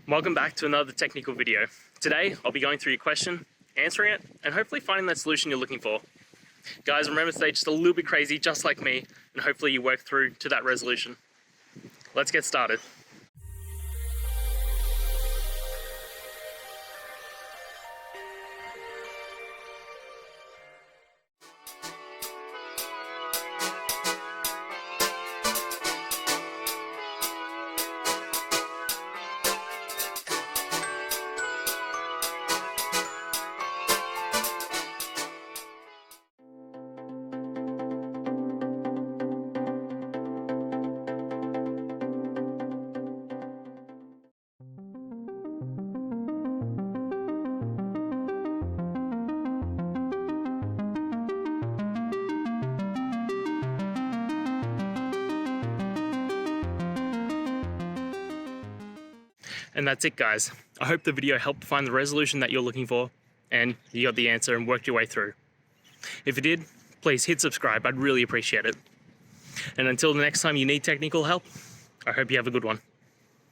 Welcome back to another technical video. Today, I'll be going through your question, answering it, and hopefully finding that solution you're looking for. Guys, remember to stay just a little bit crazy, just like me, and hopefully you work through to that resolution. Let's get started. And that's it, guys. I hope the video helped find the resolution that you're looking for and you got the answer and worked your way through. If you did, please hit subscribe. I'd really appreciate it. And until the next time you need technical help, I hope you have a good one.